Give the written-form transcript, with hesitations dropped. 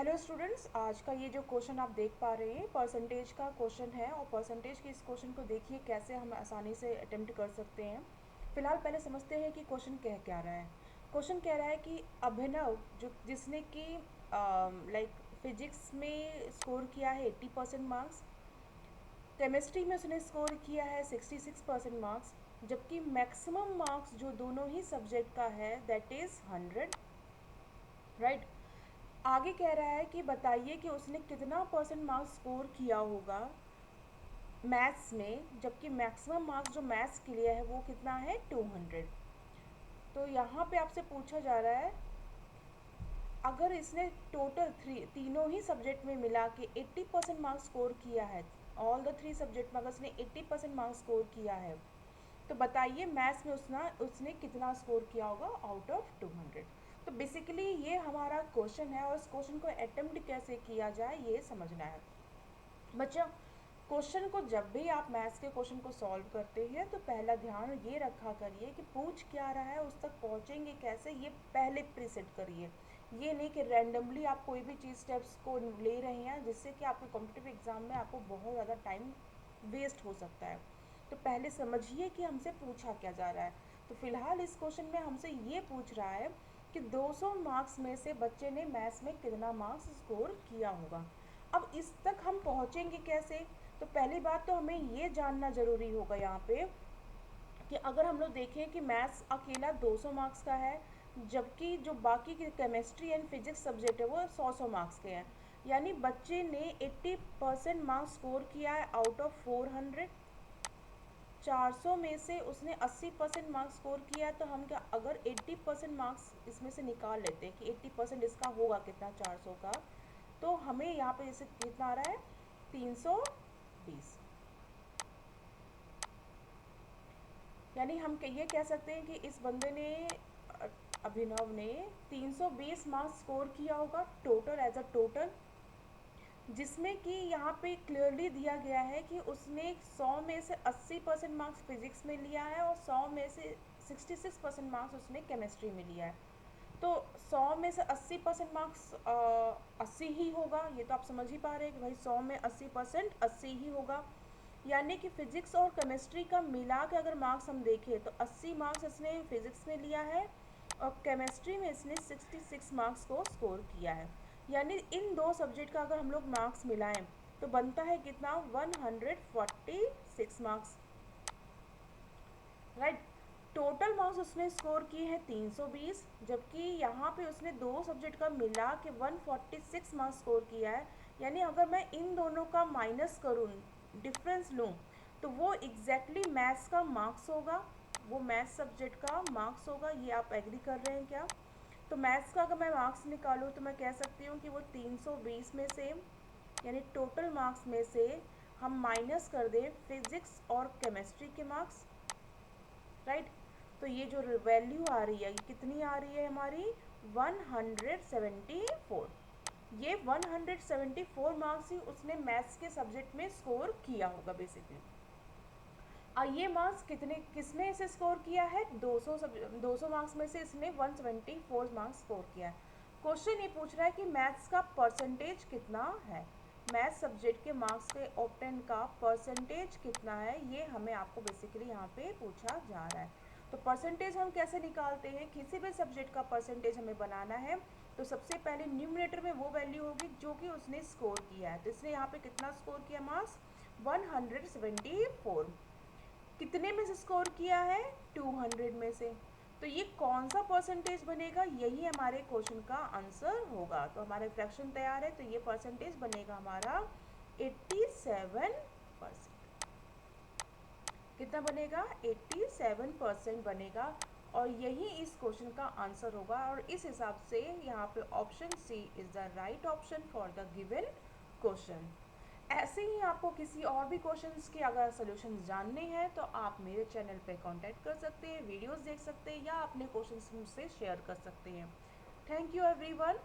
Hello students, आज का ये जो क्वेश्चन आप देख पा रहे हैं परसेंटेज का क्वेश्चन है और परसेंटेज के इस क्वेश्चन को देखिए कैसे हम आसानी से अटेम्प्ट कर सकते हैं। फिलहाल पहले समझते हैं कि क्वेश्चन कह क्या रहा है। क्वेश्चन कह रहा है कि अभिनव जिसने कि लाइक फिजिक्स में स्कोर किया है 80% मार्क्स, केमिस्ट्री में उसने स्कोर किया है 66% मार्क्स, जबकि मैक्सिमम मार्क्स जो दोनों ही सब्जेक्ट का है दैट इज़ 100, राइट। आगे कह रहा है कि बताइए कि उसने कितना परसेंट मार्क्स स्कोर किया होगा मैथ्स में, जबकि मैक्सिमम मार्क्स जो मैथ्स के लिए है वो कितना है 200। तो यहाँ पे आपसे पूछा जा रहा है अगर इसने टोटल तीनों ही सब्जेक्ट में मिला के 80% मार्क्स स्कोर किया है, ऑल द 3 सब्जेक्ट में अगर उसने 80% मार्क्स स्कोर किया है, तो बताइए मैथ्स में उसने कितना स्कोर किया होगा आउट ऑफ 200। तो बेसिकली ये हमारा क्वेश्चन है और इस क्वेश्चन को अटेम्प्ट कैसे किया जाए ये समझना है। बच्चों, क्वेश्चन को जब भी आप मैथ्स के क्वेश्चन को सॉल्व करते हैं तो पहला ध्यान ये रखा करिए कि पूछ क्या रहा है, उस तक पहुँचेंगे कैसे, ये पहले प्रीसेट करिए। ये नहीं कि रैंडमली आप कोई भी चीज़ स्टेप्स को ले रहे हैं जिससे कि आपके कॉम्पिटिटिव एग्ज़ाम में आपको बहुत ज़्यादा टाइम वेस्ट हो सकता है। तो पहले समझिए कि हमसे पूछा क्या जा रहा है। तो फिलहाल इस क्वेश्चन में हमसे ये पूछ रहा है कि 200 मार्क्स में से बच्चे ने मैथ्स में कितना मार्क्स स्कोर किया होगा। अब इस तक हम पहुँचेंगे कैसे? तो पहली बात तो हमें ये जानना ज़रूरी होगा यहाँ पे कि अगर हम लोग देखें कि मैथ्स अकेला 200 मार्क्स का है, जबकि जो बाकी के केमिस्ट्री एंड फिजिक्स सब्जेक्ट है वो 100 मार्क्स के हैं, यानी बच्चे ने 80% मार्क्स स्कोर किया है आउट ऑफ 400। 400 में से उसने 80% मार्क्स स्कोर किया है, तो हम क्या अगर 80% मार्क्स इसमें से निकाल लेते हैं कि 80% इसका होगा कितना 400 का, तो हमें यहाँ पे जैसे कितना आ रहा है 320। यानी हम ये कह सकते हैं कि इस बंदे ने अभिनव ने 320 मार्क्स स्कोर किया होगा टोटल एज अ टोटल, जिसमें कि यहाँ पे क्लियरली दिया गया है कि उसने 100 में से 80% मार्क्स फिजिक्स में लिया है और 100 में से 66% मार्क्स उसने केमिस्ट्री में लिया है। तो 100 में से 80% मार्क्स 80 ही होगा, ये तो आप समझ ही पा रहे हैं कि भाई 100 में 80% 80 ही होगा। यानी कि फिजिक्स और केमिस्ट्री का मिला के अगर मार्क्स हम देखें तो 80 मार्क्स इसने फिजिक्स में लिया है और केमिस्ट्री में इसने 66 मार्क्स को स्कोर किया है। यानी इन दो सब्जेक्ट का अगर हम लोग मार्क्स मिलाएं तो बनता है कितना 146 मार्क्स, राइट। टोटल मार्क्स उसने स्कोर किए हैं 320, जबकि यहाँ पे उसने दो सब्जेक्ट का मिला के 146 मार्क्स स्कोर किया है। यानी अगर मैं इन दोनों का माइनस करूँ, डिफरेंस लूँ, तो वो एग्जैक्टली मैथ्स का मार्क्स होगा, वो मैथ्स सब्जेक्ट का मार्क्स होगा। ये आप एग्री कर रहे हैं क्या? तो मैथ्स का अगर मैं मार्क्स निकालूँ तो मैं कह सकती हूँ कि वो 320 में से, यानी टोटल मार्क्स में से हम माइनस कर दें फिजिक्स और केमिस्ट्री के मार्क्स, राइट। तो ये जो वैल्यू आ रही है ये कितनी आ रही है हमारी 174। ये 174 मार्क्स ही उसने मैथ्स के सब्जेक्ट में स्कोर किया होगा बेसिकली। ये मार्क्स किसने इसे स्कोर किया है 200 मार्क्स में से इसने 174 मार्क्स स्कोर किया है। क्वेश्चन ये पूछ रहा है कि मैथ्स का परसेंटेज कितना है, मैथ्स सब्जेक्ट के मार्क्स के ऑप्टेन का परसेंटेज कितना है, ये हमें आपको बेसिकली यहाँ पे पूछा जा रहा है। तो परसेंटेज हम कैसे निकालते हैं, किसी भी सब्जेक्ट का परसेंटेज हमें बनाना है तो सबसे पहले न्यूमरेटर में वो वैल्यू होगी जो कि उसने स्कोर किया है। तो इसने यहाँ पे कितना स्कोर किया मार्क्स 174, कितने में से स्कोर किया है 200 में से। तो ये कौन सा परसेंटेज बनेगा, यही हमारे क्वेश्चन का आंसर होगा। तो हमारा फ्रैक्शन तैयार है, तो ये परसेंटेज बनेगा हमारा 87%। कितना बनेगा 87% बनेगा और यही इस क्वेश्चन का आंसर होगा। और इस हिसाब से यहाँ पे option C is the right option for the given question. ऐसे ही आपको किसी और भी क्वेश्चंस के अगर सॉल्यूशंस जानने हैं तो आप मेरे चैनल पे कांटेक्ट कर सकते हैं, वीडियोस देख सकते हैं या अपने क्वेश्चंस मुझसे शेयर कर सकते हैं। Thank you everyone.